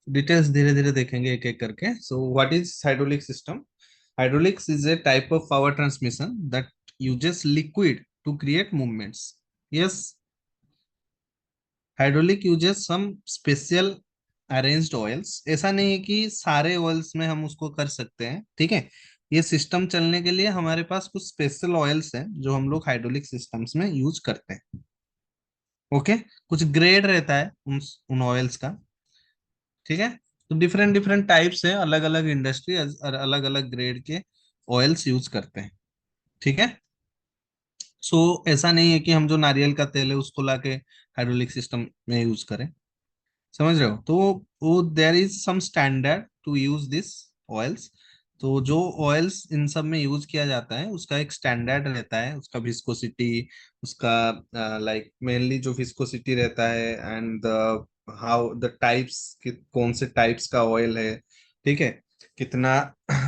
Details धीरे धीरे देखेंगे एक एक करके. So what is hydraulic system? Hydraulics is a type of power transmission that uses liquid to create movements. Yes, hydraulic uses some special arranged oils. ऐसा नहीं है कि सारे ऑयल्स में हम उसको कर सकते हैं, ठीक है. ये सिस्टम चलने के लिए हमारे पास कुछ स्पेशल ऑयल्स हैं जो हम लोग हाइड्रोलिक सिस्टम्स में यूज करते हैं. ओके. कुछ ग्रेड रहता है उन ऑयल्स का, ठीक है. तो डिफरेंट डिफरेंट टाइप्स है, अलग अलग इंडस्ट्री अलग अलग ग्रेड के ऑयल्स यूज करते हैं, ठीक है. सो ऐसा नहीं है कि हम जो नारियल का तेल है उसको लाके हाइड्रोलिक सिस्टम में यूज करें. समझ रहे हो? तो वो there is some standard to use this oils. तो जो ऑयल्स इन सब में यूज किया जाता है उसका एक स्टैंडर्ड रहता है, उसका विस्कोसिटी, उसका लाइक मेनली जो विस्कोसिटी रहता है, एंड हाउ द टाइप्स, कौन से टाइप्स का ऑयल है, ठीक है, कितना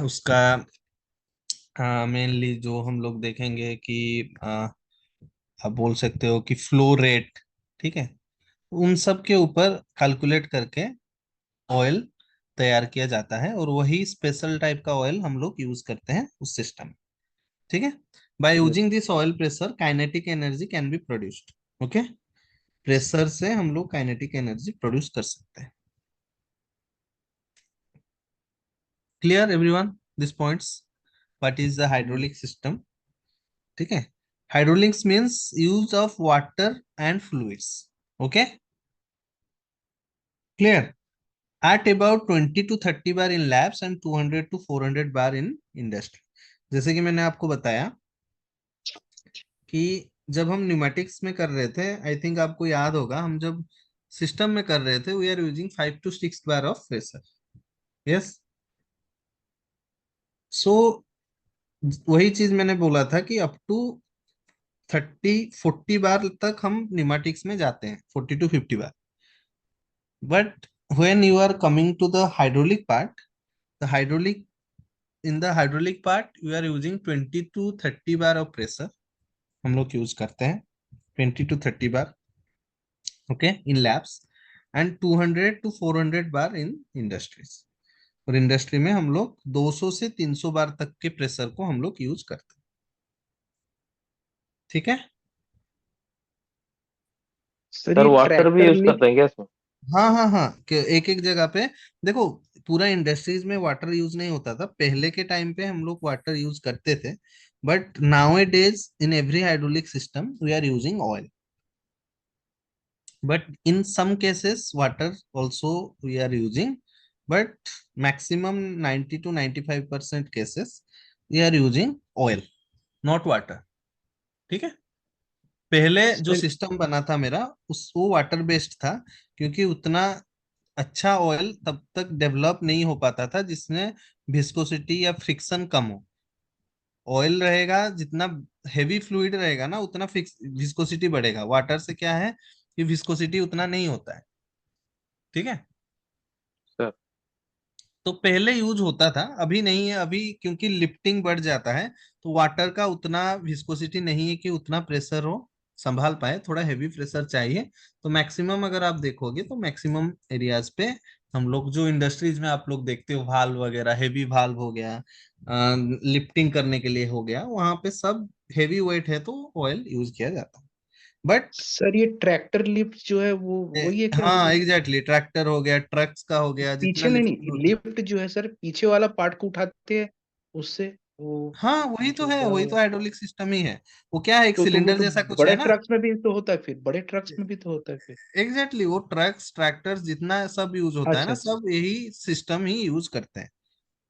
उसका मेनली जो हम लोग देखेंगे कि आप बोल सकते हो कि फ्लो रेट, ठीक है. उन सब के ऊपर कैलकुलेट करके ऑयल तैयार किया जाता है और वही स्पेशल टाइप का ऑयल हम लोग यूज करते हैं उस सिस्टम में, ठीक है. By yes. Using this oil pressure kinetic energy can be produced. Okay. Pressure से हम लोग काइनेटिक एनर्जी प्रोड्यूस कर सकते हैं. Clear everyone this points? What is the hydraulic system? ठीक है. Hydraulics means use of water and fluids. Okay. Clear. At about 20 to 30 bar in labs and 200 to 400 bar in industry. जैसे कि मैंने आपको बताया कि जब हम न्यूमेटिक्स में कर रहे थे, आई थिंक आपको याद होगा, हम जब सिस्टम में कर रहे थे we are using 5 to 6 bar of pressure. Yes. सो वही चीज मैंने बोला था कि अप टू 30-40 बार तक हम न्यूमेटिक्स में जाते हैं, 40 to 50 bar. But when you are coming to the hydraulic part, the hydraulic in the hydraulic part we are using 20 to 30 bar of pressure हम लोग यूज करते हैं, 20 to 30 bar. Okay. In labs and 200 to 400 bar in industries. और industry में हम लोग 200 से 300 बार तक के प्रेशर को हम लोग यूज करते हैं, ठीक है. सर सर ये वाटर भी ट्रैक्टर यूज लिफ्ट। करते हैं क्या इसमें? हाँ हाँ हाँ, एक एक जगह पे देखो. पूरा इंडस्ट्रीज में वाटर यूज नहीं होता था पहले के टाइम पे, हम लोग वाटर यूज करते थे. But nowadays in every hydraulic system we are using oil. But in some cases water also we are using, but maximum 90 to 95% cases we are using oil, not water. ठीक है. पहले जो sir system बना था मेरा उस वो water based था, क्योंकि उतना अच्छा ऑयल तब तक डेवलप नहीं हो पाता था जिसमें विस्कोसिटी या फ्रिक्शन कम हो. ऑयल रहेगा जितना हेवी फ्लूइड रहेगा ना उतना फिक्स विस्कोसिटी बढ़ेगा. वाटर से क्या है कि विस्कोसिटी उतना नहीं होता है, ठीक है. सर तो पहले यूज होता था, अभी नहीं है. अभी क्योंकि लिफ्टिंग बढ़ जाता है तो वाटर का उतना विस्कोसिटी नहीं है कि उतना प्रेशर हो, संभाल पाए. थोड़ा हेवी प्रेशर चाहिए. तो मैक्सिमम अगर आप देखोगे तो मैक्सिमम एरियाज पे हम लोग जो इंडस्ट्रीज में आप लोग देखते हो वाल्व वगैरह, हेवी वाल्व हो गया, लिफ्टिंग करने के लिए हो गया, वहां पे सब हेवी वेट है तो ऑयल यूज किया जाता है. बट सर ये ट्रैक्टर लिफ्ट जो है वो वही है क्या हाँ मतलब? एग्जैक्टली, ट्रैक्टर हो गया, ट्रक्स का हो गया, जितना पीछे नहीं लिफ्टिंग नहीं, होता है. लिफ्ट जो है सर पीछे वाला पार्ट को उठाते हैं उससे, वो हाँ वही तो जो है, बड़ा वही वाला। तो हाइड्रोलिक सिस्टम ही है. वो क्या है, एक तो वो सिलेंडर तो जैसा कुछ है बड़े ना. ट्रक्स में भी तो होता है, फिर बड़े ट्रक्स में भी तो होता है फिर। एग्जैक्टली वो ट्रक्स ट्रैक्टर्स जितना सब यूज होता है अच्छा ना, अच्छा। सब यही सिस्टम ही यूज करते हैं.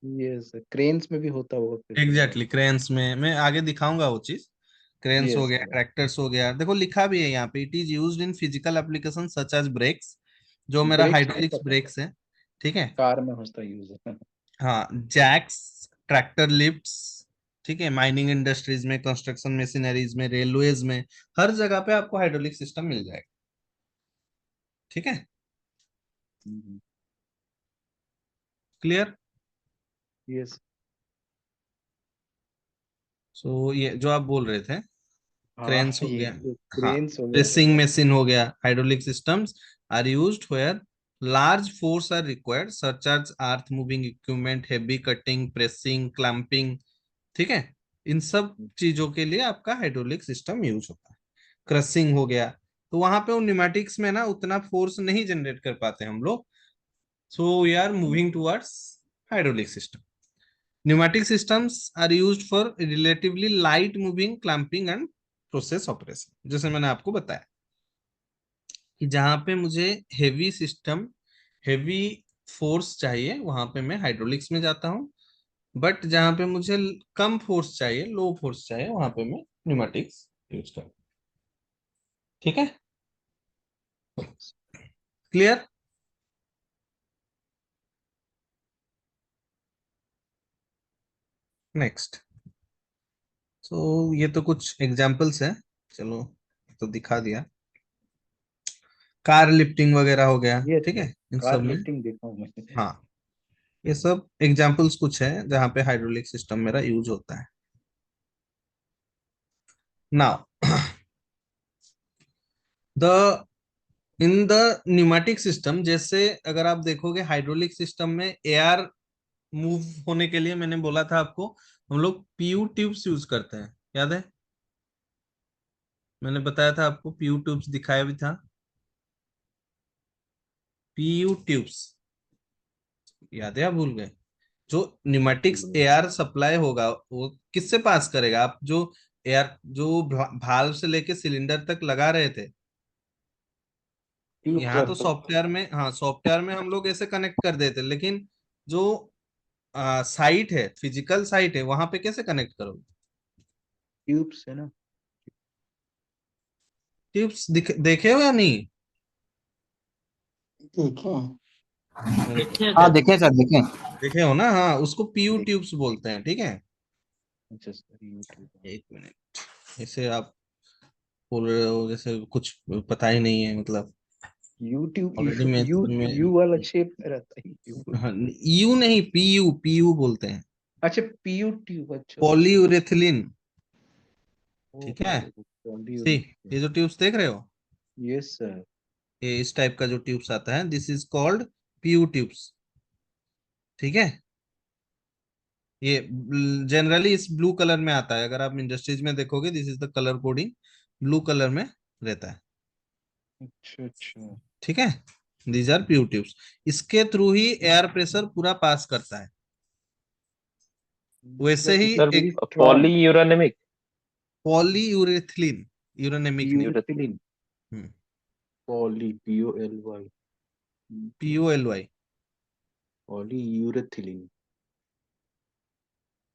ये सर क्रेन्स में भी होता होगा फिर तो शायद। एग्जैक्टली क्रेन्स में मैं आगे दिखाऊंगा वो चीज. क्रेन्स हो यस गया, सर। ट्रैक्टर्स हो गया, देखो लिखा भी है यहाँ पे, it is used in physical application such as brakes. जो मेरा ब्रेक्स तो हाइड्रोलिक्स पता है, ब्रेक्स है, ठीक है. कार में होता यूज है। हाँ, जैक्स, ट्रैक्टर लिफ्ट्स, ठीक है. माइनिंग इंडस्ट्रीज में, कंस्ट्रक्शन मशीनरीज में, रेलवेज में, हर जगह पे आपको हाइड्रोलिक सिस्टम मिल जाएगा, ठीक है. क्लियर. यस। सो ये जो आप बोल रहे थे, हाँ क्रेन्स हो ये गया. हाँ, क्रेन्स हो गया सर। प्रेसिंग मशीन हो गया. Hydraulic systems are used where large force are required such as earth moving equipment, heavy cutting, pressing, clamping, ठीक है। इन सब चीजों के लिए आपका हाइड्रोलिक सिस्टम यूज होता है। क्रसिंग हो गया, तो वहां पे न्यूमेटिक्स में ना उतना फोर्स नहीं जनरेट कर पाते हम लोग, so we are moving towards hydraulic system. Pneumatic systems are used for relatively light moving, clamping and process operation. जैसे मैंने आपको बताया कि जहां पे मुझे हेवी सिस्टम, हेवी फोर्स चाहिए, वहां पे मैं हाइड्रोलिक्स में जाता हूँ। बट जहां पे मुझे कम फोर्स चाहिए, लो फोर्स चाहिए, वहां पे मैं न्यूमेटिक्स यूज करता हूँ। ठीक है, क्लियर। नेक्स्ट, तो ये तो कुछ एग्जांपल्स हैं, चलो तो दिखा दिया। कार लिफ्टिंग वगैरह हो गया, ये ठीक है, इन सब कार में। लिफ्टिंग देखा हूँ मैं। हाँ, ये सब एग्जांपल्स कुछ है जहाँ पे हाइड्रोलिक सिस्टम मेरा यूज होता है। Now the in the pneumatic system, जैसे अगर आप देखोगे हाइड्रोलिक सिस्टम में एयर मूव होने के लिए, मैंने बोला था आपको, हम लोग पीयू ट्यूब्स यूज करते हैं, याद है? मैंने बताया था आपको, पीयू ट्यूब्स दिखाया भी था। पीयू ट्यूब्स, याद है या भूल गए? जो न्यूमेटिक्स एयर सप्लाई होगा वो किससे पास करेगा? आप जो एयर जो भाल्व से लेके सिलेंडर तक लगा रहे थे, ट्यूब यहाँ सर तो तो सॉफ्टवेयर में, हाँ सॉफ्टवेयर में हम लोग ऐसे कनेक्ट कर देते, लेकिन जो साइट है, फिजिकल साइट है, वहां पे कैसे कनेक्ट करोगे? ट्यूब से ना। ट्यूब्स देखे हो या नहीं? देखे देखे हाँ देखें सर देखें। देखे हो ना, हाँ, उसको पीयू देख ट्यूब्स बोलते हैं, ठीक है। अच्छा सर यूट्यूब। एक मिनट, ऐसे आप बोल रहे हो जैसे कुछ पता ही नहीं है, मतलब यूट्यूब ऑलरेडी यू वाला शेप में रहता है यू। हाँ, यू नहीं, पीयू, पीयू बोलते हैं, अच्छा पीयू ट्यूब अच्छा ओके। पॉलीयूरेथिलीन, ठीक है। ओहो सी, पॉलीयूरेथेन। ये जो ट्यूब्स देख रहे हो, यस सर। ये इस टाइप का जो ट्यूब्स आता है, this is called PU tubes, ठीक है। ये जनरली इस ब्लू कलर में आता है, अगर आप इंडस्ट्रीज में देखोगे, this is the colour coding, blue colour में रहता है, अच्छा अच्छा। ठीक है। दीज आर पीयू ट्यूब्स, इसके थ्रू ही एयर प्रेशर पूरा पास करता है। वैसे ही वेरी सर एक स्ट्रॉन्ग। पॉलीयूरेनिमिक। पॉलीयूरेथिलीन, यूरेनेमिक नहीं, यूरेथिलीन। हम्म, poly PO L Y. PO L Y, पॉलीयूरेथिलीन।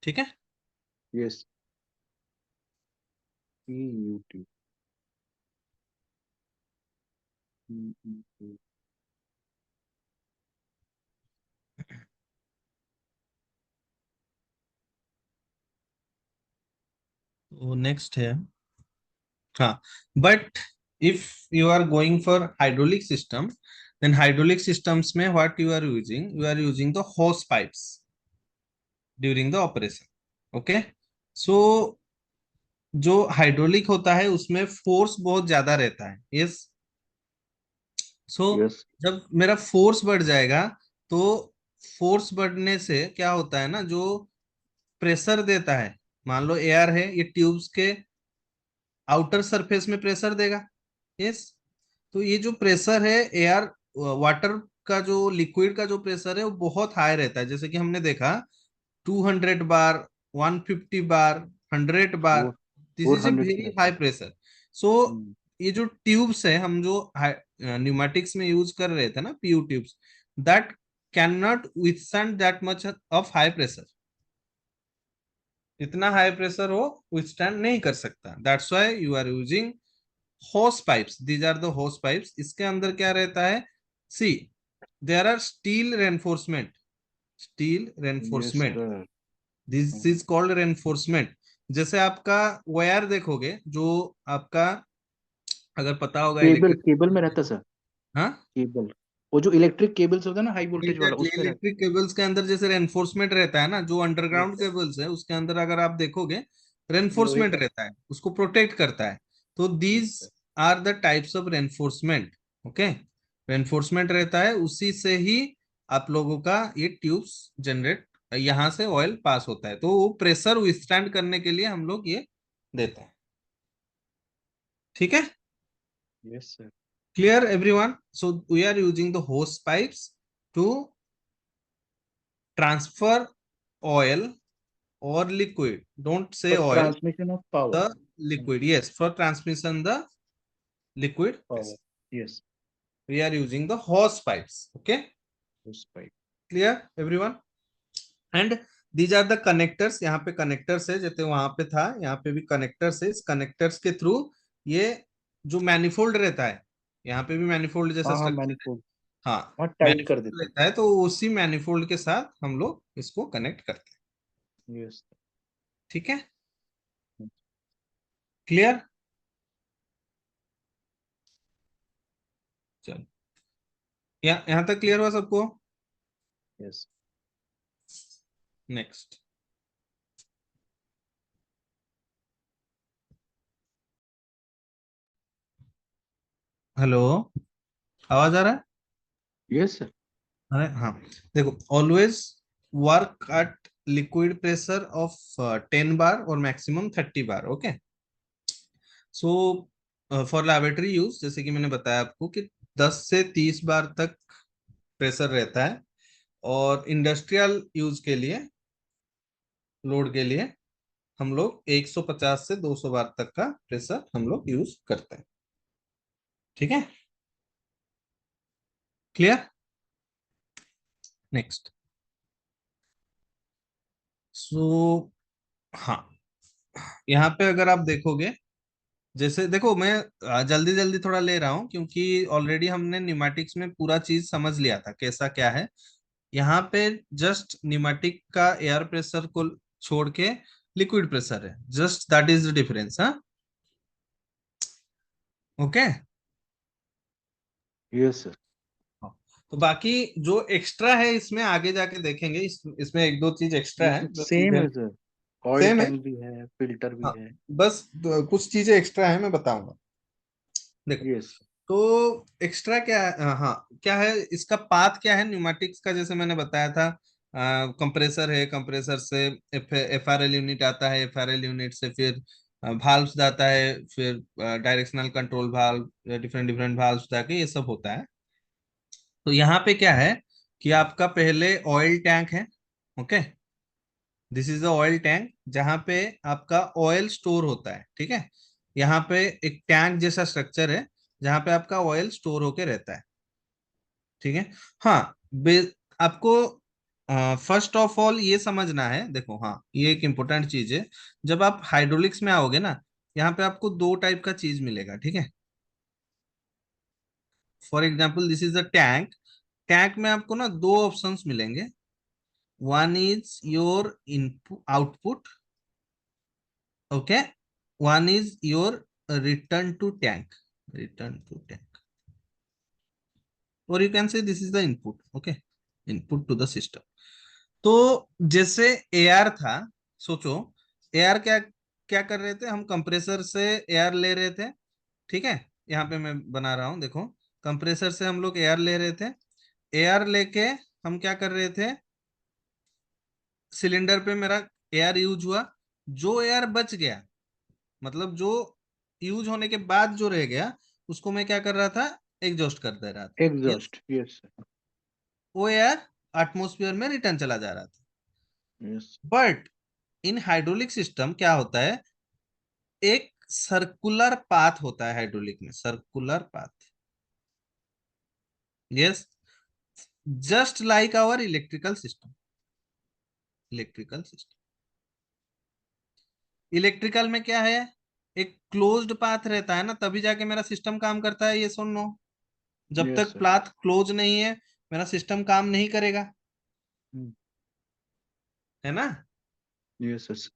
ठीक है। यस। यूट्यूब। तो नेक्स्ट है, हाँ, but if you are going for hydraulic system, then hydraulic systems में what you are using the hose pipes during the operation, okay. सो जो hydraulic होता है उसमें फोर्स बहुत ज्यादा रहता है, यस। So yes. जब मेरा फोर्स बढ़ जाएगा, तो फोर्स बढ़ने से क्या होता है ना, जो प्रेशर देता है, मान लो एयर है, ये ट्यूब्स के आउटर सरफेस में प्रेशर देगा, यस। तो ये जो प्रेशर है एयर, वाटर का जो लिक्विड का जो प्रेशर है वो बहुत हाई रहता है, जैसे कि हमने देखा 200 बार, 150 बार, 100 बार, four this four is a hundred पे वेरी रहता हाई है। प्रेशर। सो ये जो ट्यूब्स है, हम जो न्यूमेटिक्स में यूज कर रहे थे ना, PU tubes, that can not withstand that much of high pressure, इतना हाई प्रेशर हो विथस्टैंड नहीं कर सकता, that's why you are using होस pipes, these are the hose pipes. इसके अंदर क्या रहता है, सी, there are still reinforcement, steel yes reinforcement, sir. This is called reinforcement. जैसे आपका वायर देखोगे, जो आपका, अगर पता होगा केबल इलेक्ट्रिक, केबल में रहता सर। हाँ, केबल वो जो इलेक्ट्रिक केबल्स होता है ना हाई वोल्टेज वाला एग्जैक्टली, उस पे रहता इलेक्ट्रिक केबल्स के अंदर जैसे रेनफोर्समेंट रहता है ना, जो है। अंडरग्राउंड यस केबल्स है उसके अंदर अगर आप देखोगे, लोहे रेनफोर्समेंट का। रहता है, उसको प्रोटेक्ट करता है। तो yes these sir. Are the types of reinforcement, okay. Reinforcement रहता है, उसी से ही आप लोगों का ये ट्यूब्स जनरेट, यहाँ से ऑयल पास होता है, तो वो प्रेशर विथस्टैंड करने के लिए हम लोग ये देते हैं। ठीक है, yes sir. Clear everyone? So we are using the hose pipes to transfer oil or liquid, don't say for oil, transmission of the power. liquid, yes, for transmission the liquid power. pressure yes. we are using the hose pipes. Okay, उस pipe. clear everyone? And these are the connectors, यहाँ पे connectors है, जैसे वहां पे था, यहाँ पे भी connectors है। इस connectors के थ्रू ये जो मैनिफोल्ड रहता है, यहाँ पे भी मैनिफोल्ड जैसा हाँ हाँ, स्ट्रक्चर है। मैनिफोल्ड। हाँ, हाँ, टाइट कर मैनिफोल्ड देते रहता है, तो उसी मैनिफोल्ड के साथ हम लोग इसको कनेक्ट करते हैं। हैं। यस। ठीक है, क्लियर? चलो, यहाँ तक क्लियर हुआ सबको? यस। नेक्स्ट। हेलो, आवाज आ रहा है? Yes sir. अरे हाँ, देखो, always work at liquid pressure of 10 बार और maximum 30 bar. Okay, so for laboratory use, जैसे कि मैंने बताया आपको कि 10 से 30 बार तक प्रेशर रहता है, और इंडस्ट्रियल यूज के लिए, लोड के लिए, हम लोग 150 से 200 बार तक का प्रेशर हम लोग यूज करते हैं। ठीक है, क्लियर? नेक्स्ट। सो हाँ, यहाँ पे अगर आप देखोगे, जैसे देखो, मैं जल्दी जल्दी थोड़ा ले रहा हूँ क्योंकि ऑलरेडी हमने न्यूमेटिक्स में पूरा चीज समझ लिया था कैसा क्या है। यहाँ पे जस्ट न्यूमेटिक का एयर प्रेशर को छोड़ के लिक्विड प्रेशर है, just that is the difference. हाँ, ओके। Yes sir. तो बाकी जो एक्स्ट्रा है इसमें आगे जाके देखेंगे, इसमें एक दो चीज एक्स्ट्रा यस है सर, जो सेम चीजें है सर। ऑयल सेम है। टैंक भी है, फिल्टर भी हाँ, है। बस कुछ चीजें एक्स्ट्रा है, मैं बताऊंगा। देखो, यस। तो एक्स्ट्रा क्या है, हाँ, क्या है इसका पाथ, क्या है न्यूमेटिक्स का, जैसे मैंने बताया था, कंप्रेसर है, कंप्रेसर से एफ आर एल यूनिट आता है, एफ आर एल यूनिट से फिर भाल्व्स जाता है, फिर directional control valve, different different valves जाके ये सब होता है। तो यहाँ पे क्या है कि आपका पहले ऑयल टैंक है। Okay, this is the oil tank, जहाँ पे आपका ऑयल स्टोर होता है। ठीक है, यहाँ पे एक टैंक जैसा स्ट्रक्चर है जहाँ पे आपका ऑयल स्टोर होके रहता है। ठीक है, हाँ, आपको फर्स्ट ऑफ ऑल ये समझना है, देखो, हाँ, ये एक इम्पोर्टेंट चीज है। जब आप हाइड्रोलिक्स में आओगे ना, यहाँ पे आपको दो टाइप का चीज मिलेगा। ठीक है, for example this is the tank. Tank में आपको ना दो ऑप्शंस मिलेंगे। One is your input output, okay, one is your return to tank, return to tank, और you can say this is the input. Okay, input to the system. तो जैसे AR था, सोचो, एआर क्या क्या कर रहे थे हम, कंप्रेसर से एयर ले रहे थे। ठीक है, यहाँ पे मैं बना रहा हूँ, देखो, कंप्रेसर से हम लोग एयर ले रहे थे। एयर लेके हम क्या कर रहे थे, सिलेंडर पे मेरा एयर यूज हुआ, जो एयर बच गया, मतलब जो यूज होने के बाद जो रह गया, उसको मैं क्या कर रहा था, एग्जॉस्ट कर दे रहा था। Yes, exhaust. Yes sir. वो एयर एटमोस्फियर में रिटर्न चला जा रहा था। Yes. But in hydraulic system क्या होता है, एक सर्कुलर पाथ होता है हाइड्रोलिक में, circular path. Yes, just like our electrical system. Electrical system, electrical में क्या है, एक क्लोज्ड पाथ रहता है ना, तभी जाके मेरा सिस्टम काम करता है, ये सुन लो। जब यस तक सर। पाथ क्लोज नहीं है, मेरा सिस्टम काम नहीं करेगा, है ना? यस सर,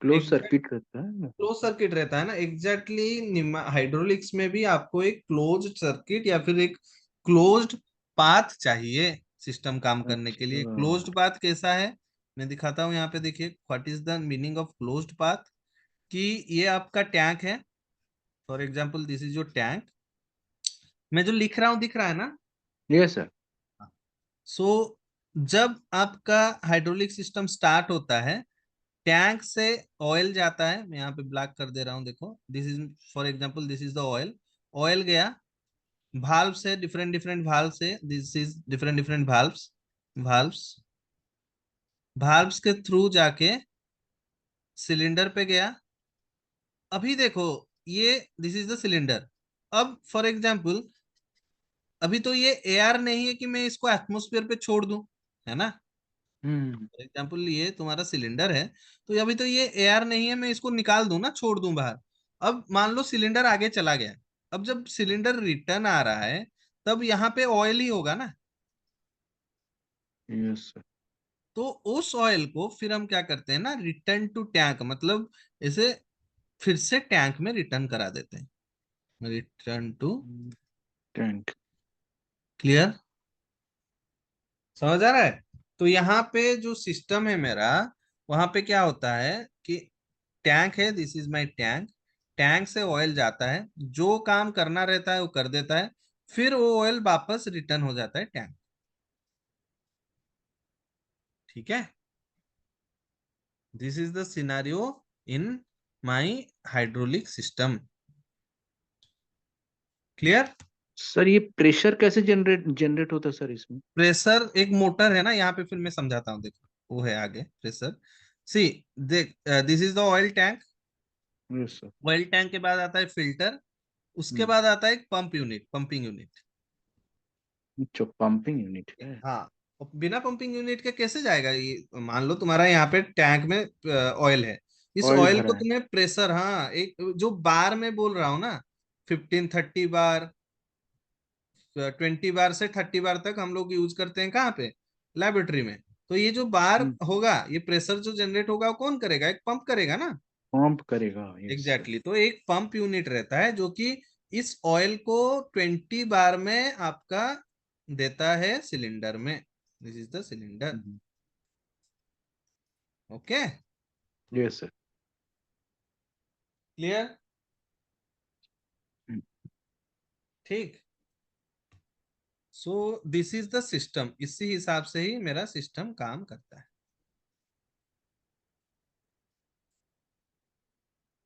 क्लोज सर्किट रहता है ना। क्लोज सर्किट रहता है ना, एग्जैक्टली exactly, हाइड्रोलिक्स में भी आपको एक क्लोज सर्किट या फिर एक क्लोज्ड पाथ चाहिए सिस्टम काम करने के लिए। अच्छा। क्लोज्ड पाथ कैसा है, मैं दिखाता हूँ, यहाँ पे देखिए, what is the meaning of closed path. कि ये आपका टैंक है, for example this is your tank. मैं जो लिख रहा हूँ दिख रहा है ना? Yes sir. सो जब आपका हाइड्रोलिक सिस्टम स्टार्ट होता है, टैंक से ऑयल जाता है, मैं यहाँ पे ब्लैक कर दे रहा हूँ, देखो this is for example, this is the oil. Oil गया भाल्व से, डिफरेंट डिफरेंट भाल्व से, दिस इज डिफरेंट डिफरेंट भाल्व्स, भाल्व्स भाल्व्स के थ्रू जाके सिलेंडर पे गया। अभी देखो ये दिस इज द सिलेंडर। अब फॉर एग्जांपल, अभी तो ये एयर नहीं है कि मैं इसको एटमोस्फेयर पे छोड़ दूं, है ना? हम्म। फॉर एग्जाम्पल ये तुम्हारा सिलेंडर है, तो अभी तो ये एयर नहीं है, मैं इसको निकाल दूं ना, छोड़ दूं बाहर। अब मान लो सिलेंडर आगे चला गया। अब जब सिलेंडर रिटर्न आ रहा है, तब यहाँ पे ऑयल ही होगा ना। Yes sir. तो उस ऑयल को फिर हम क्या करते हैं ना, रिटर्न टू टैंक, मतलब इसे फिर से टैंक में रिटर्न करा देते हैं, रिटर्न टू। टैंक। क्लियर? समझ आ रहा है? तो यहाँ पे जो सिस्टम है मेरा, वहां पे क्या होता है कि टैंक है, this is my tank. Tank से ऑयल जाता है, जो काम करना रहता है वो कर देता है, फिर वो ऑयल वापस रिटर्न हो जाता है टैंक। ठीक है? This is the scenario in my hydraulic system. Clear? Sir ये प्रेशर कैसे जनरेट जनरेट होता है सर इसमें? प्रेशर एक मोटर है ना यहाँ पे, फिर मैं समझाता हूँ, देखो वो है आगे प्रेशर। सी, देख, this is the oil tank. Yes sir. Oil tank के बाद आता है फिल्टर, उसके हम्म। बाद आता है एक पंप यूनिट, पंपिंग यूनिट। अच्छा, पंपिंग यूनिट है। हाँ। और बिना पंपिंग यूनिट के कैसे जाएगा ये? मान लो तुम्हारा यहाँ पे टैंक में ऑयल है, इस ऑयल ऑयल को भरा है। तुम्हें प्रेशर, हाँ, एक जो बार में बोल रहा हूँ ना, 15-30 बार, 20 बार से 30 बार तक हम लोग यूज करते हैं कहाँ पे? लेबोरेटरी में। तो ये जो बार होगा, ये प्रेशर जो जनरेट होगा वो कौन करेगा? एक पंप करेगा ना। पंप करेगा, यस सर। एग्जैक्टली, तो एक पंप यूनिट रहता है जो कि इस ऑयल को 20 बार में आपका देता है सिलेंडर में। This is the cylinder. Okay? Yes sir. Clear? ठीक। So this is the system, इसी हिसाब से ही मेरा सिस्टम काम करता है।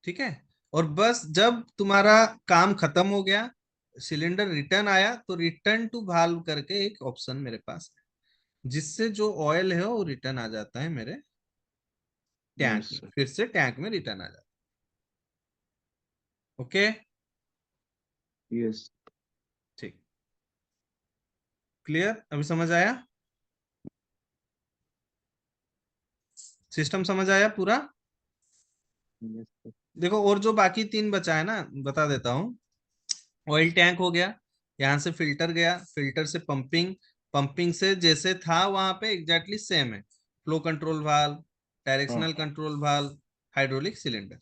ठीक है? और बस जब तुम्हारा काम खत्म हो गया, सिलेंडर रिटर्न आया, तो रिटर्न टू वाल्व करके एक ऑप्शन मेरे पास है, जिससे जो ऑयल है वो रिटर्न आ जाता है मेरे टैंक यस में, सर। फिर से टैंक में रिटर्न आ जाता है। ओके? यस। ठीक। क्लियर? अभी समझ आया? सिस्टम समझ आया पूरा? Yes sir. देखो और जो बाकी तीन बचा है ना, बता देता हूँ। ऑयल टैंक हो गया, यहाँ से फिल्टर गया, फिल्टर से पंपिंग, पंपिंग से जैसे था वहां पे एग्जैक्टली सेम है, फ्लो कंट्रोल वाल्व, हाँ डायरेक्शनल हाँ। Control valve, hydraulic cylinder.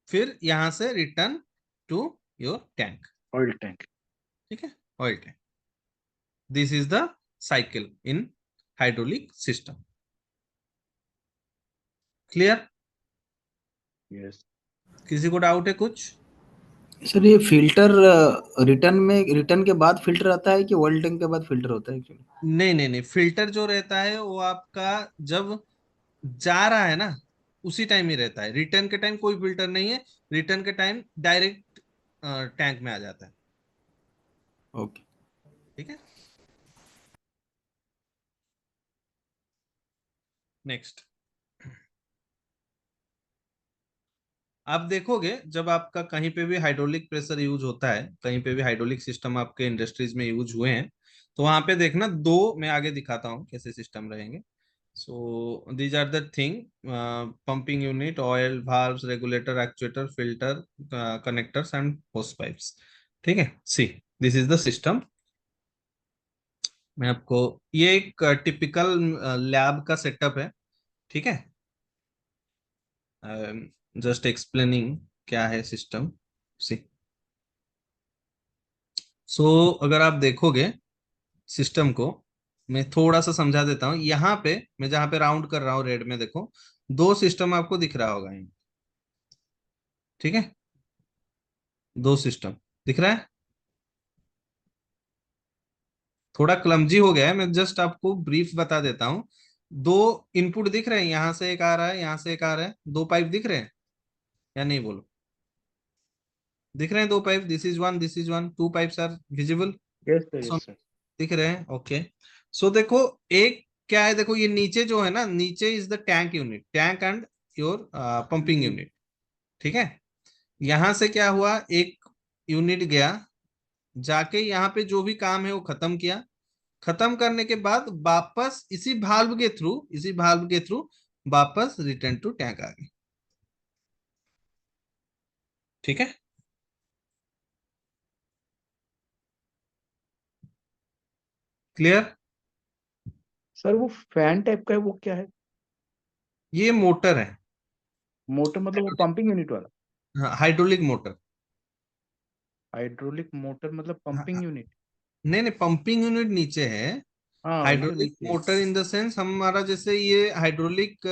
फिर यहाँ से return to your tank. Oil tank. ठीक है? Oil tank. This is the cycle in hydraulic system. Clear? Yes. किसी को डाउट है कुछ? सर ये फिल्टर रिटर्न में, रिटर्न के बाद फिल्टर आता है कि ऑयल टैंक के बाद फिल्टर होता है एक्चुअली? नहीं नहीं नहीं, फिल्टर जो रहता है वो आपका जब जा रहा है ना, उसी टाइम ही रहता है। रिटर्न के टाइम कोई फिल्टर नहीं है, रिटर्न के टाइम डायरेक्ट टैंक में आ जाता है। ओके। ठीक है? नेक्स्ट, आप देखोगे जब आपका कहीं पे भी हाइड्रोलिक प्रेशर यूज होता है, कहीं पे भी हाइड्रोलिक सिस्टम आपके इंडस्ट्रीज में यूज हुए हैं, तो वहां पे देखना दो, मैं आगे दिखाता हूँ कैसे सिस्टम रहेंगे। So these are the thing, pumping unit, oil valves, regulator, actuator, filter, connectors and hose pipes. ठीक है? See, this is the system. मैं आपको, ये एक टिपिकल लैब का सेटअप है। ठीक है? जस्ट एक्सप्लेनिंग क्या है सिस्टम। सी, सो अगर आप देखोगे सिस्टम को, मैं थोड़ा सा समझा देता हूँ। यहाँ पे मैं जहाँ पे राउंड कर रहा हूँ रेड में, देखो दो सिस्टम आपको दिख रहा होगा यहाँ। ठीक है? दो सिस्टम, दिख रहा है? थोड़ा क्लमजी हो गया है, मैं जस्ट आपको ब्रीफ बता देता हूँ। दो इनपुट दिख रहे हैं, यहां से एक आ रहा है, यहां से एक आ रहा है, दो पाइप दिख रहे हैं या नहीं बोलो? दिख रहे हैं दो pipe, this is one, this is one, two pipes are visible. Yes sir, yes sir. दिख रहे हैं, ओके। सो देखो, एक क्या है, देखो ये नीचे जो है ना, नीचे is the tank unit, tank and your pumping unit, ठीक है। यहां से क्या हुआ, एक यूनिट गया, जाके यहाँ पे जो भी काम है वो खत्म किया, खत्म करने के बाद वापस इसी भाल्व के थ्रू वापस रिटर्न टू टैंक आ गई, ठीक है। क्लियर? सर वो फैन टाइप का है, वो क्या है? ये मोटर है। मोटर मतलब वो पंपिंग यूनिट वाला? हाँ, हाइड्रोलिक मोटर। हाइड्रोलिक मोटर मतलब हाँ, पंपिंग यूनिट? नहीं नहीं, पंपिंग यूनिट नीचे है। हाँ वो तो हाइड्रोलिक नीचे है। मोटर इन द सेंस, हमारा जैसे ये हाइड्रोलिक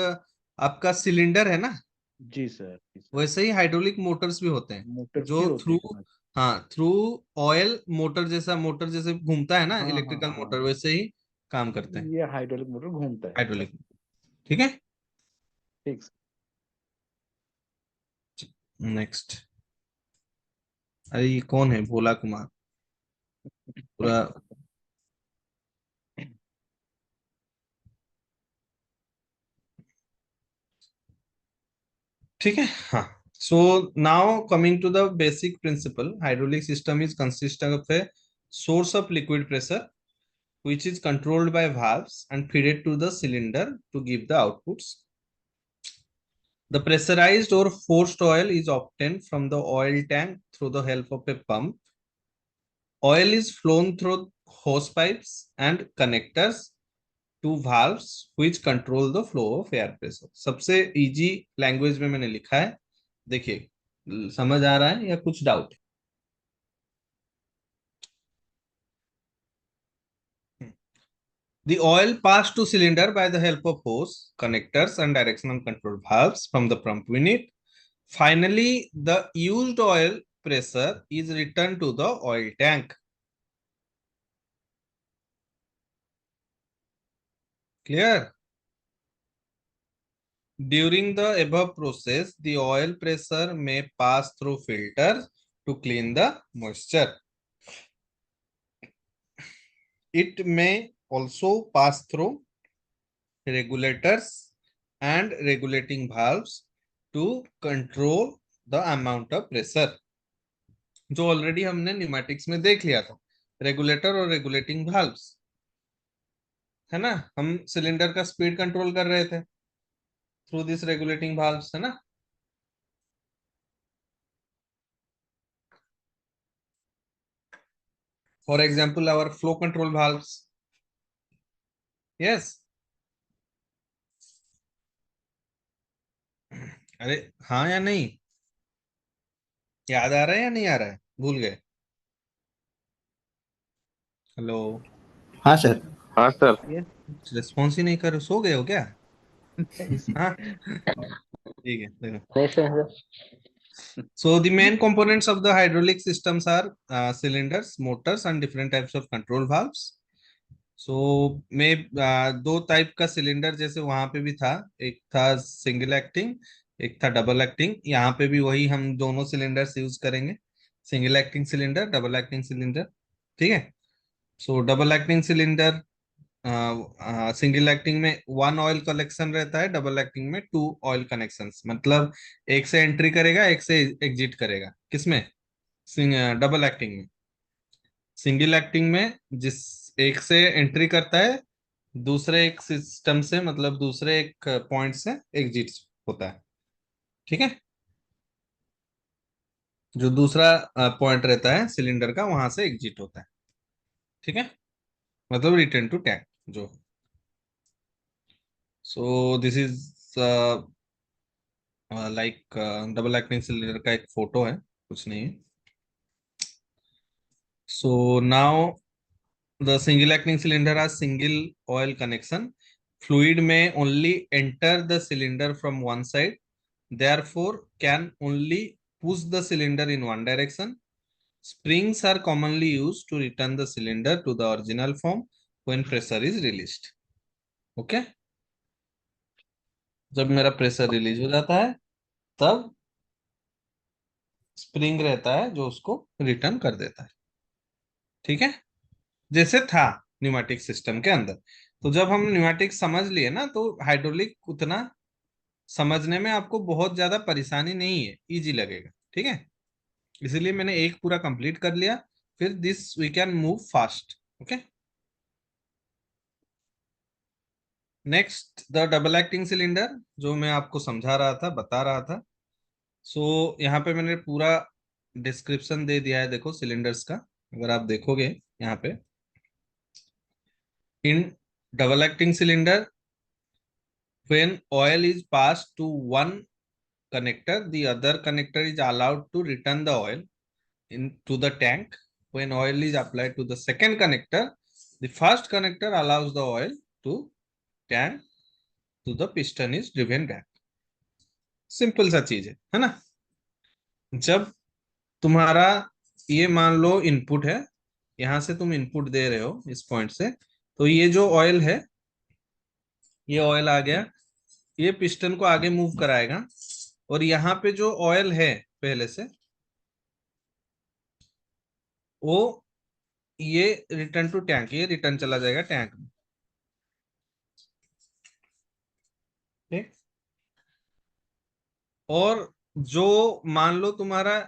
आपका सिलेंडर है ना, जी सर, जी सर। वैसे ही हाइड्रोलिक मोटर्स भी होते हैं, मोटर्स जो भी होते थ्रू, हैं, समझ। हाँ थ्रू ऑयल मोटर जैसे घूमता है ना, हाँ हाँ इलेक्ट्रिकल हाँ मोटर, हाँ। वैसे ही काम करते हैं ये हाइड्रोलिक मोटर घूमता है, अच्छा। हाइड्रोलिक, ठीक है। ठीक सर। नेक्स्ट। अरे ये कौन है, भोला कुमार पूरा? ठीक है, हाँ। So now coming to the basic principle, hydraulic system is consist of a source of liquid pressure which is controlled by valves and fed to the cylinder to give the outputs. The pressurized or forced oil is obtained from the oil tank through the help of a pump. Oil is flown through hose pipes and connectors to valves which control the flow of air pressure. सबसे easy language में मैंने लिखा है, देखिए समझ आ रहा है या कुछ doubt? The oil passed to cylinder by the help of hose, connectors, and directional control valves from the pump unit. Finally, the used oil pressure is returned to the oil tank. Clear? During the above process, the oil pressure may pass through filters to clean the moisture. It may also pass through regulators and regulating valves to control the amount of pressure, जो already हमने pneumatics में देख लिया था, regulator और regulating valves, है ना। हम सिलेंडर का स्पीड कंट्रोल कर रहे थे थ्रू दिस रेगुलेटिंग वाल्व्स, है ना। For example our flow control valves, yes. अरे हाँ या नहीं, याद आ रहा है या नहीं आ रहा है, भूल गए? हेलो? हाँ सर। हाँ सर। ये रिस्पॉन्स ही नहीं कर रहे, सो गए हो क्या? नहीं सर। हाँ, ठीक है, देखो। नहीं sir. So the main components of the hydraulic systems are cylinders, motors, and different types of control valves. So में दो टाइप का सिलेंडर जैसे वहां पे भी था, एक था सिंगल एक्टिंग, एक था डबल एक्टिंग। यहाँ पे भी वही हम दोनों सिलेंडर्स यूज करेंगे, single acting cylinder, double acting cylinder, ठीक है। सो double acting cylinder, single acting में वन ऑयल कलेक्शन रहता है, डबल एक्टिंग में टू ऑयल कनेक्शंस, मतलब एक से एंट्री करेगा, एक से एग्जिट करेगा, किसमें? डबल एक्टिंग में। सिंगल एक्टिंग में जिस एक से एंट्री करता है, दूसरे एक सिस्टम से, मतलब दूसरे एक पॉइंट से एग्जिट होता है, ठीक है। जो दूसरा पॉइंट रहता है सिलेंडर का, वहां से एग्जिट होता है, ठीक है, मतलब रिटर्न टू टैंक जो। सो this is like double acting cylinder का एक फोटो है, कुछ नहीं है। So now the single acting cylinder has single oil connection. Fluid may only enter the cylinder from one side, therefore can only push the cylinder in one direction. Springs are commonly used to return the cylinder to the original form when pressure is released. Okay? जब मेरा pressure release हो जाता है तब spring रहता है जो उसको रिटर्न कर देता है। ठीक है, जैसे था न्यूमेटिक सिस्टम के अंदर। तो जब हम न्यूमेटिक समझ लिए ना, तो हाइड्रोलिक उतना समझने में आपको बहुत ज्यादा परेशानी नहीं है, इजी लगेगा। ठीक है, इसीलिए मैंने एक पूरा कंप्लीट कर लिया, फिर this we can move fast. Okay, next the double acting cylinder, जो मैं आपको समझा रहा था, बता रहा था। सो यहाँ पे मैंने पूरा डिस्क्रिप्शन दे दिया है, देखो सिलेंडर्स का। अगर आप देखोगे यहाँ पे, in double acting cylinder when oil is passed to one connector, the other connector is allowed to return the oil into the tank. When oil is applied to the second connector, the first connector allows the oil to tank to the piston is driven back. Simple सा चीज है ना। जब तुम्हारा ये मान लो input है, यहां से तुम इनपुट दे रहे हो इस पॉइंट से, तो ये जो ऑयल है, ये ऑयल आ गया, ये पिस्टन को आगे मूव कराएगा, और यहाँ पे जो ऑयल है पहले से, वो ये रिटर्न टू टैंक, ये रिटर्न चला जाएगा टैंक में। ठीक, और जो मान लो तुम्हारा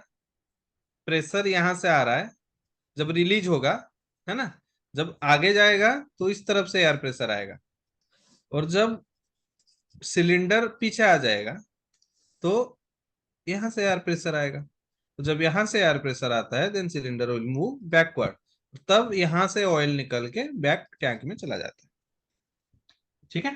प्रेशर यहां से आ रहा है, जब रिलीज होगा, है ना, जब आगे जाएगा तो इस तरफ से एयर प्रेशर आएगा, और जब सिलेंडर पीछे आ जाएगा तो यहां से एयर प्रेशर आएगा। तो जब यहां से एयर प्रेशर आता है, then cylinder will move backward, तब यहां से ऑयल निकल के बैक टैंक में चला जाता है। ठीक है,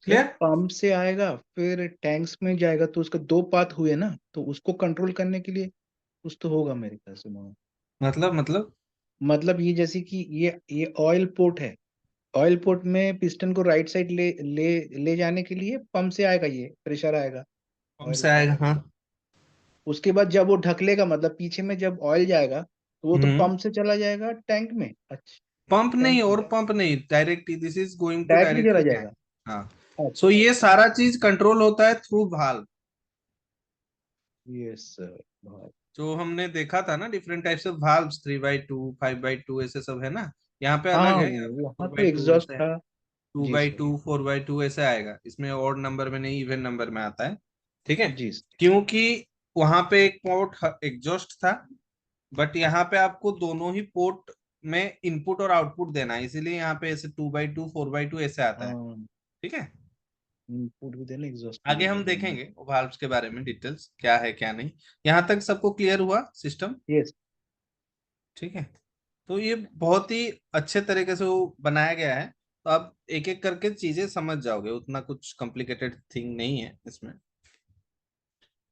सर क्लियर? पंप से आएगा फिर टैंक्स में जाएगा, तो उसका दो पाथ हुए ना, तो उसको कंट्रोल करने के लिए कुछ तो होगा मेरे ख्याल से वहाँ। मतलब मतलब ये जैसे कि ये ऑयल पोर्ट है, ऑयल पोर्ट में पिस्टन को राइट साइड ले ले ले जाने के लिए पंप से आएगा, ये प्रेशर आएगा पंप ऑयल से का। आएगा, हाँ। उसके बाद जब वो ढकलेगा, मतलब पीछे में जब ऑयल जाएगा, तो वो तो हम्म, पंप से चला जाएगा टैंक में। अच्छा, पंप नहीं, टैंक और में पंप नहीं, direct, this is going to directly चला डायरेक्टली टैंक। जाएगा। हाँ, सो अच्छा, ये सारा चीज कंट्रोल होता है थ्रू भाल्व। यस सर, बहुत। जो हमने देखा था ना, डिफरेंट टाइप्स ऑफ भाल्व्स, 3/2, 5/2, ऐसे सब है ना। यहाँ पे हाँ अलग है, यहाँ पे वहाँ फोर तो बाई टू एग्जॉस्ट ऐसे है, था। टू जी बाई सर। टू 4/2 ऐसे आएगा। इसमें ऑड नंबर में नहीं, इवन नंबर में आता है। ठीक है, जी सर। क्योंकि वहां पे एक पोर्ट एग्जॉस्ट था, बट यहाँ पे आपको दोनों ही पोर्ट में इनपुट और आउटपुट देना है, इसीलिए यहाँ पे ऐसे 2/2 4/2 ऐसे आता है। हाँ, ठीक है, इनपुट भी देना, एग्जॉस्ट भी आगे देना हम दोनों। देखेंगे वो valves के बारे में डिटेल्स क्या है क्या नहीं। यहाँ तक सबको क्लियर हुआ सिस्टम? यस। ठीक है, तो ये बहुत ही अच्छे तरीके से वो बनाया गया है, तो आप एक एक करके चीजें समझ जाओगे, उतना कुछ कॉम्प्लिकेटेड थिंग नहीं है इसमें।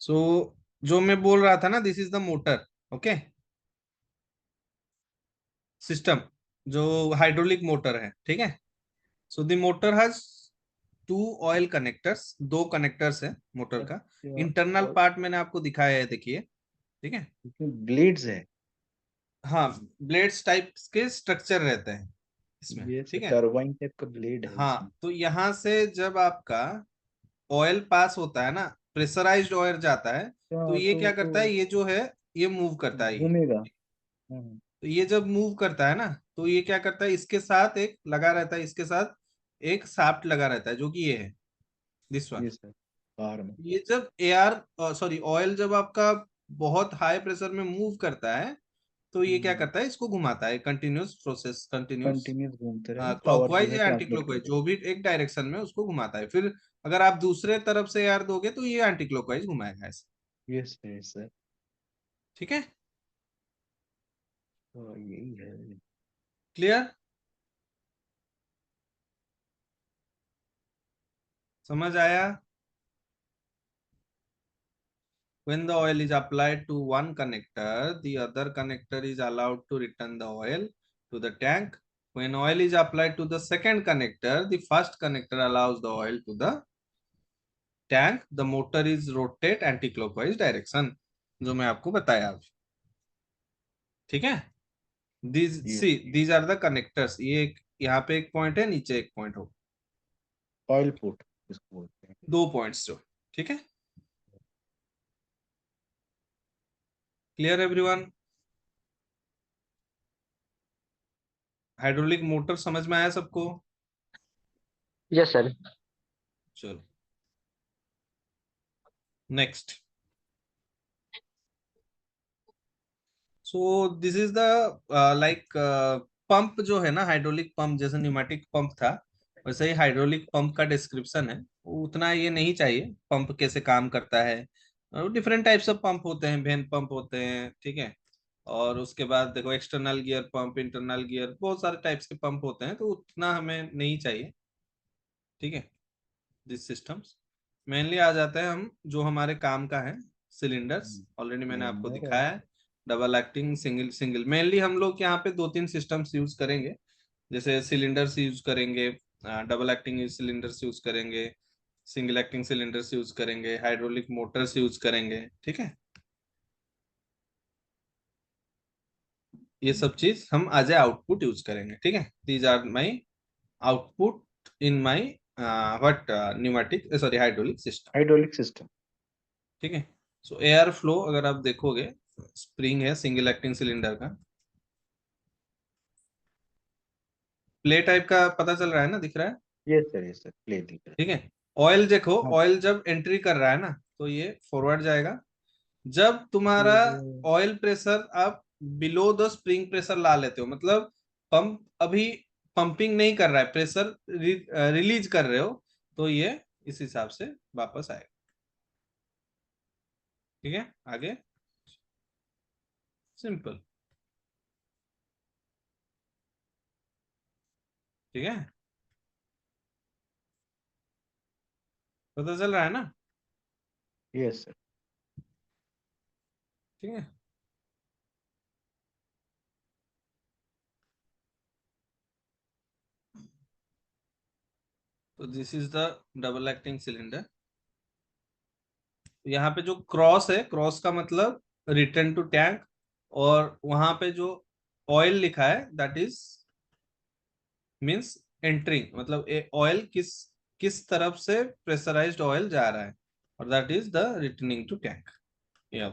सो जो मैं बोल रहा था ना, this is the motor. Okay, system जो हाइड्रोलिक मोटर है। ठीक है, so the motor has two oil connectors, दो कनेक्टर्स है मोटर का। अच्छा, इंटरनल और पार्ट मैंने आपको दिखाया है, देखिए। ठीक है, इसमें ब्लेड्स है, हाँ, ब्लेड्स टाइप के स्ट्रक्चर रहते हैं इसमें। ये ठीक है, टरबाइन टाइप का ब्लेड है हाँ, इसमें। तो यहाँ से जब आपका ऑयल पास होता है ना, प्रेशराइज्ड ऑयल जाता है, तो हाँ, ये क्या तो करता है, ये जो है ये मूव करता है, ये। घूमेगा। हाँ, तो ये जब मूव करता है ना, तो ये क्या करता है, इसके साथ एक लगा रहता है, इसके साथ एक शाफ्ट लगा रहता है, जो कि ये है, दिस वन। ये सर बाहर में। ये जब एयर, सॉरी, ऑयल जब आपका बहुत हाई प्रेशर में मूव करता है, तो ये क्या करता है, इसको घुमाता है, कंटिन्यूस प्रोसेस, कंटिन्यूस कंटिन्यूस घूमते रहेगा, पावर जो क्लॉकवाइज है या एंटी ट्रांसमिट क्लॉकवाइज, करेगा। जो भी एक डायरेक्शन में उसको घुमाता है। फिर अगर आप दूसरे तरफ से एयर दोगे तो ये एंटी क्लॉकवाइज घुमाएगा ऐसे। ये सर, सर। ठीक है, तो यही है। क्लियर, समझ आया? When the oil is applied to one connector, the other connector is allowed to return the oil to the tank. When oil is applied to the second connector, the first connector allows the oil to the tank the motor is rotate anti clockwise direction, जो मैं आपको बताया अभी। ठीक है, these are the connectors. ये यहाँ पे एक पॉइंट है, नीचे एक पॉइंट हो, ऑयल पोर्ट इसको बोलते हैं। 2 पॉइंट्स जो। ठीक है, क्लियर एवरीवन? हाइड्रोलिक मोटर समझ में आया सबको? Yes sir. चलो next. So this is the like pump जो है ना, हाइड्रोलिक पंप जैसे न्यूमेटिक पंप था, वैसे ही हाइड्रोलिक पंप का डिस्क्रिप्शन है। उतना ये नहीं चाहिए, पंप कैसे काम करता है। डिफरेंट टाइप्स ऑफ पंप होते हैं, वेन पंप होते हैं, ठीक है। और उसके बाद देखो external gear pump, internal gear, बहुत सारे टाइप्स के पंप होते हैं, तो उतना हमें नहीं चाहिए। ठीक है, दिस सिस्टम्स मेनली आ जाते हैं हम जो हमारे काम का है। सिलेंडर्स ऑलरेडी मैंने आपको सिलेंडर दिखाया है। Double acting, single single, mainly हम लोग यहाँ पे 2-3 सिस्टम्स यूज करेंगे। जैसे सिलेंडर्स यूज करेंगे, डबल एक्टिंग सिलेंडर्स यूज करेंगे, सिंगल एक्टिंग सिलेंडर्स यूज करेंगे, हाइड्रोलिक मोटर्स यूज करेंगे। ठीक है, ये सब चीज हम एज ए आउटपुट यूज करेंगे। ठीक है, these are my output in my what pneumatic, sorry hydraulic system. Hydraulic system. ठीक है, सो एयर फ्लो अगर आप देखोगे, स्प्रिंग है सिंगल एक्टिंग सिलेंडर का, प्ले टाइप का पता चल रहा है ना, दिख रहा है? यस सर प्ले दिख रहा ठीक है, ऑयल देखो, है। ऑयल जब एंट्री कर रहा है ना, तो ये फॉरवर्ड जाएगा। जब तुम्हारा फिर ऑयल प्रेशर आप बिलो द स्प्रिंग प्रेशर ला लेते हो, मतलब पंप अभी पंपिंग नहीं कर रहा है, प्रेशर रिलीज कर रहे हो, तो ये इस हिसाब से वापस आएगा। ठीक है, आगे सिंपल। ठीक है, पता चल रहा है ना? Yes sir. ठीक है, तो this is the double acting cylinder. यहाँ पे जो क्रॉस है, क्रॉस का मतलब रिटर्न टू टैंक, और वहां पे जो ऑयल लिखा है दैट इज मींस एंटरिंग, मतलब ऑयल किस किस तरफ से प्रेशराइज्ड ऑयल जा रहा है, और that is the returning to tank. ये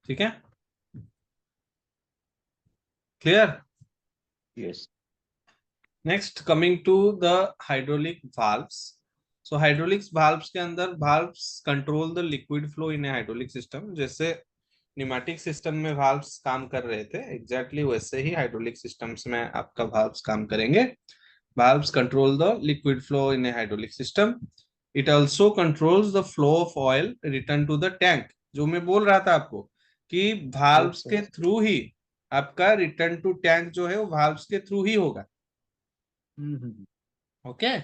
ठीक है, clear? Yes. Next coming to the hydraulic valves. So hydraulics valves के अंदर valves control the liquid flow in a hydraulic system. जैसे न्यूमेटिक सिस्टम में वाल्व्स काम कर रहे थे, एग्जैक्टली वैसे ही हाइड्रोलिक सिस्टम्स में आपका वाल्व्स काम करेंगे। Valves control the liquid flow in a hydraulic system. It also controls the flow of oil return to the tank, जो मैं बोल रहा था आपको कि यस वाल्व्स के सर। थ्रू ही आपका रिटर्न टू टैंक जो है वो वाल्व्स के थ्रू ही होगा। Okay,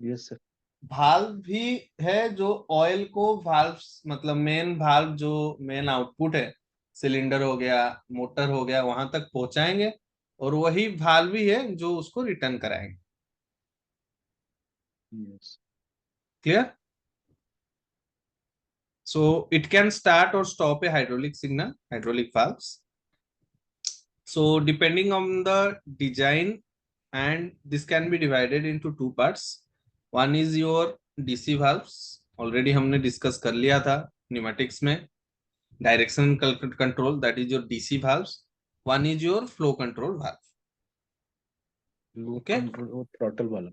yes sir. भाल्व भी है जो ऑयल को वाल्व्स, मतलब मेन भाल्व जो मेन आउटपुट है, सिलेंडर हो गया, मोटर हो गया, वहां तक पहुंचाएंगे, और वही भाल्व भी है जो उसको रिटर्न कराएंगे। Yes. Clear? So it can start or stop a hydraulic signal, hydraulic valves. So depending on the design, and this can be divided into two parts. One is your DC valves. Already हमने discuss कर लिया था pneumatics में. Direction control, that is your DC valves. One is your flow control valve. Okay? Control वो throttle वाला।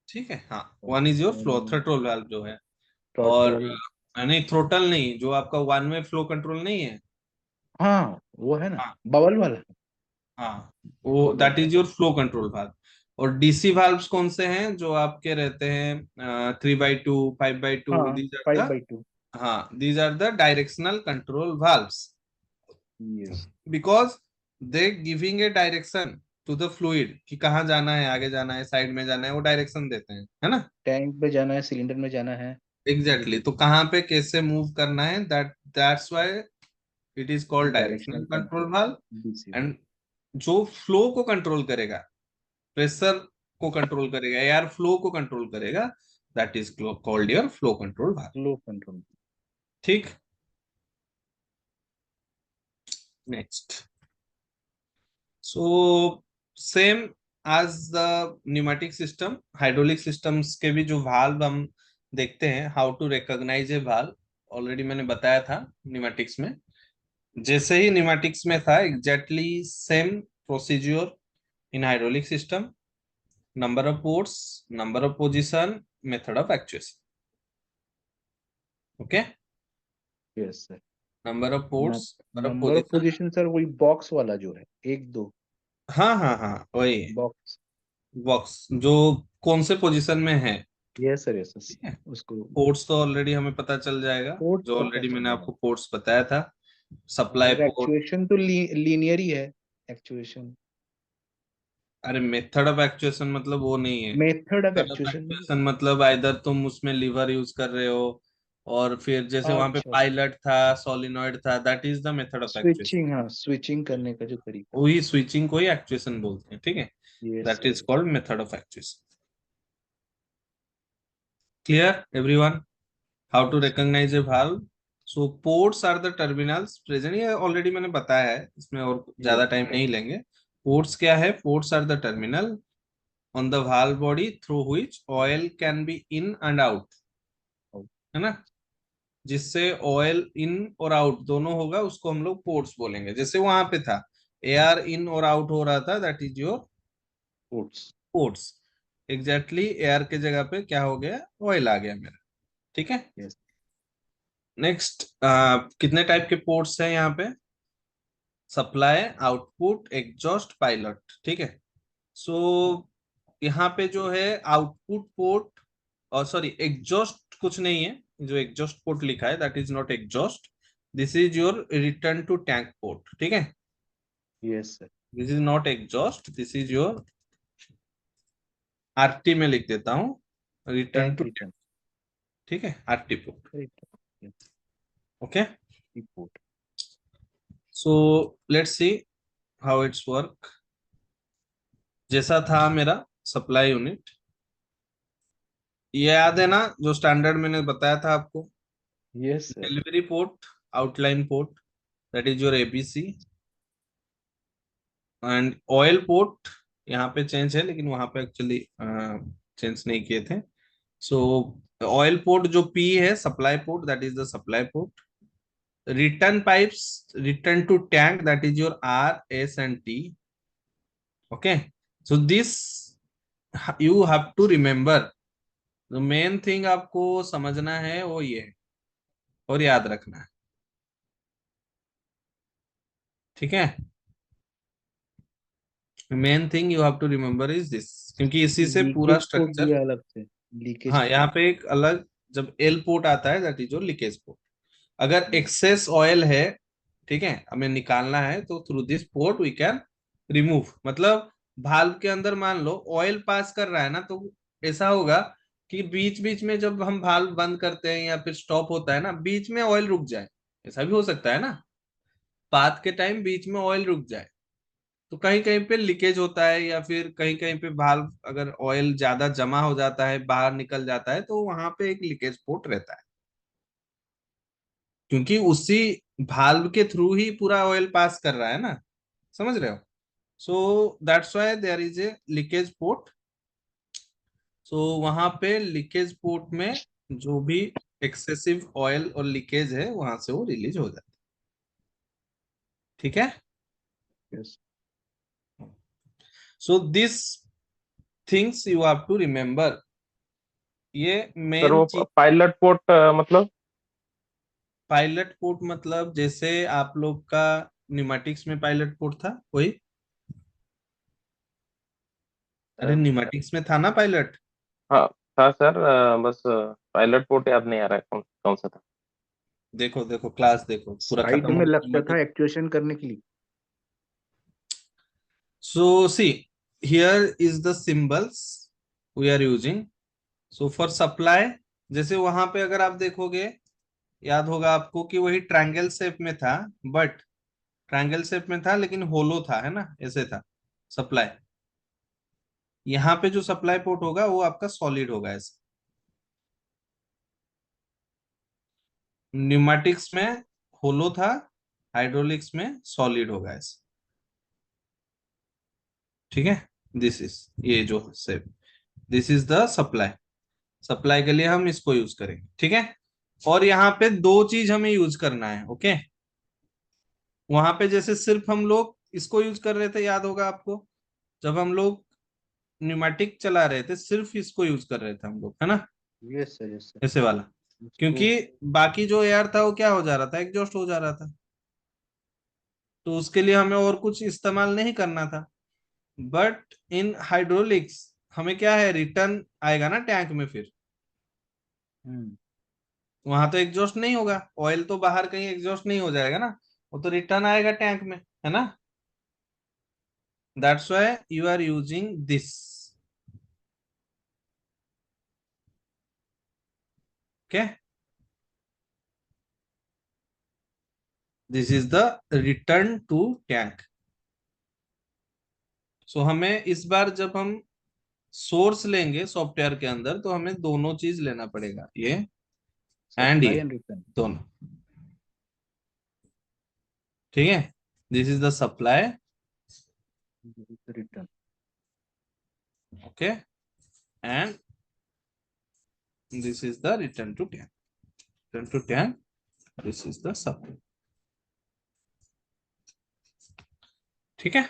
ठीक है, हाँ, one is your flow throttle valve जो है, और थ्रॉटल। नहीं थ्रोटल नहीं, जो आपका वन वे फ्लो कंट्रोल नहीं है। हाँ वो है ना, हाँ, बबल वाला। हाँ, वो bubble that is your flow control valve. और डीसी वाल्व्स कौन से हैं? जो आपके रहते हैं 3/2, 5/2, हाँ दीज आर द, 5/2। हाँ, these are the directional control valves, yes. Because they giving a direction to the fluid कि कहाँ जाना है, आगे जाना है, साइड में जाना है, वो डायरेक्शन देते हैं, है ना? टैंक पे जाना है, सिलेंडर में जाना है। एग्जैक्टली, तो कहाँ पे कैसे मूव करना है, that's why it is called directional directional control control. Valve. DC. And जो फ्लो को कंट्रोल करेगा, प्रेशर को कंट्रोल करेगा, एयर फ्लो को कंट्रोल करेगा, that is called your flow control valve. Flow control. ठीक, next. So same as the pneumatic system, hydraulic systems के भी जो वाल्व हम देखते हैं, how to recognise a valve, already मैंने बताया था न्यूमेटिक्स में। जैसे ही न्यूमेटिक्स में था, exactly same procedure in hydraulic system, number of ports, number of position, method of actuation. Okay, yes sir. Number of ports, number of number of position. Position sir वही box वाला जो है, 1 2 हाँ हाँ हाँ, वही बॉक्स। बॉक्स जो कौन से पोजीशन में है। यस सर, यस ठीक सर। है, उसको पोर्ट्स तो ऑलरेडी हमें पता चल जाएगा, पोर्ट्स जो पता ऑलरेडी मैंने चलेगा। आपको पोर्ट्स बताया था। सप्लाई और पोर्ट। एक्चुएशन तो लीनियर ही है, एक्चुएशन। अरे मेथड ऑफ एक्चुएशन मतलब वो नहीं है। Method of method of actuation. Actuation मतलब आइदर तुम उसमें लीवर यूज कर रहे हो, और फिर जैसे वहां पे अच्छा अच्छा। पायलट था, सोलिनॉइड था, that is the method of actuation. Switching, हाँ स्विचिंग करने का जो तरीका। वही स्विचिंग को ही एक्चुएशन बोलते हैं। ठीक है, yes that is sir. Called method of actuation. Clear everyone, how to yes recognize a valve. So ports are the terminals present, ये ऑलरेडी मैंने बताया है, इसमें और ज्यादा यस। टाइम नहीं लेंगे। पोर्ट्स क्या है? Ports are the terminal on the valve body through which oil can be in and out, है ना? जिससे ऑयल इन और आउट दोनों होगा, उसको हम लोग पोर्ट्स बोलेंगे। जैसे वहां पे था, एयर इन और आउट हो रहा था, that is your ports. Ports. Exactly air के जगह पे क्या हो गया? ऑयल आ गया मेरा। ठीक है, यस। नेक्स्ट। कितने टाइप के पोर्ट्स हैं यहाँ पे? Supply, output, exhaust, pilot. ठीक है, सो यहाँ पे जो है आउटपुट पोर्ट, और सॉरी एग्जॉस्ट कुछ नहीं है, जो एग्जॉस्ट पोर्ट लिखा है that is not exhaust, this is your return to tank port. ठीक है, yes sir. This is not exhaust, this is your, RT में लिख देता हूँ, return tank to tank. Return. ठीक है, RT port. Correct. Okay, port. So let's see how it's work. जैसा था मेरा सप्लाई यूनिट, ये याद है ना जो स्टैंडर्ड मैंने बताया था आपको? Yes sir. Delivery port, outline port, that is your ABC, and oil port यहाँ पे चेंज है, लेकिन वहां पे एक्चुअली चेंज नहीं किए थे। सो ऑयल पोर्ट जो पी है, supply port, that is the supply port. Return pipes, return to tank, that is your R S and T. Okay, so this you have to remember. जो main thing आपको समझना है वो ये है, और याद रखना है। ठीक है, main thing you have to remember is this, क्योंकि इसी से पूरा लीकेज पोर्ट स्ट्रक्चर। दिया अलग से, लीकेज हाँ, यहाँ पोर्ट। पे एक अलग, जब एल पोर्ट आता है that is your leakage port. अगर एक्सेस ऑयल है, ठीक है, हमें निकालना है, तो through this port we can remove. मतलब भाल्व के अंदर मान लो ऑयल पास कर रहा है ना, तो ऐसा होगा कि बीच बीच में जब हम भाल्व बंद करते हैं या फिर स्टॉप होता है ना, बीच में ऑयल रुक जाए। ऐसा भी हो सकता है ना, पाथ के टाइम बीच में ऑयल रुक जाए, तो कहीं कहीं पे लीकेज होता है, या फिर कहीं कहीं पे भाल्व अगर ऑयल ज्यादा जमा हो जाता है, बाहर निकल जाता है, तो वहां पे एक लीकेज पोर्ट रहता है, क्योंकि उसी भाल्व के थ्रू ही पूरा ऑयल पास कर रहा है ना। समझ रहे हो? So that's why there is a leakage port. So वहां पे लीकेज पोर्ट में जो भी एक्सेसिव ऑयल और लीकेज है, वहां से वो रिलीज हो जाता है। ठीक है, yes. So this things you have to remember. ये सर मेन वो चीज। पायलट पोर्ट मतलब? पायलट पोर्ट मतलब जैसे आप लोग का न्यूमेटिक्स में पायलट पोर्ट था वही। अरे न्यूमेटिक्स में था ना पायलट। हाँ था सर, बस पायलट पोर्ट याद नहीं आ रहा है कौन कौन सा था। देखो देखो, क्लास देखो, पूरा साइड खत्म में हो लगता गया। था एक्चुएशन करने के लिए। So see, here is the symbols we are using. So for supply, जैसे वहां पे अगर आप देखोगे, याद होगा आपको कि वही ट्रायंगल शेप में था, बट ट्रायंगल शेप में था लेकिन होलो था, है ना, ऐसे था सप्लाई। यहाँ पे जो सप्लाई पोर्ट होगा वो आपका सॉलिड होगा ऐसे। न्यूमेटिक्स में होलो था, हाइड्रोलिक्स में सॉलिड होगा ऐसे। ठीक है, दिस इज, ये जो से this is the supply. Supply के लिए हम इसको यूज करेंगे, ठीक है। और यहाँ पे दो चीज हमें यूज करना है, ओके। वहां पे जैसे सिर्फ हम लोग इसको यूज कर रहे थे, याद होगा आपको, जब हम लोग न्यूमेटिक चला रहे थे सिर्फ इसको यूज कर रहे थे हम लोग, है ना, यस सर, यस सर। ऐसे वाला। क्योंकि बाकी जो एयर था वो क्या हो जा रहा था, एग्जॉस्ट हो जा रहा था, तो उसके लिए हमें और कुछ इस्तेमाल नहीं करना था। बट इन हाइड्रोलिक्स हमें क्या है, रिटर्न आएगा ना टैंक में, फिर वहां तो एग्जॉस्ट नहीं होगा, ऑयल तो बाहर कहीं एग्जॉस्ट नहीं हो जाएगा ना, वो तो रिटर्न आएगा टैंक में, है ना। That's why you are using this, okay. This is the return to tank. So हमें इस बार जब हम सोर्स लेंगे सॉफ्टवेयर के अंदर, तो हमें दोनों चीज लेना पड़ेगा, ये एंड सप्लाई ये एंड रिटर्न। दोनों, ठीक है। This is the supply, return. Okay, and this is the return to tank. Return to tank, this is the supply, ठीक है।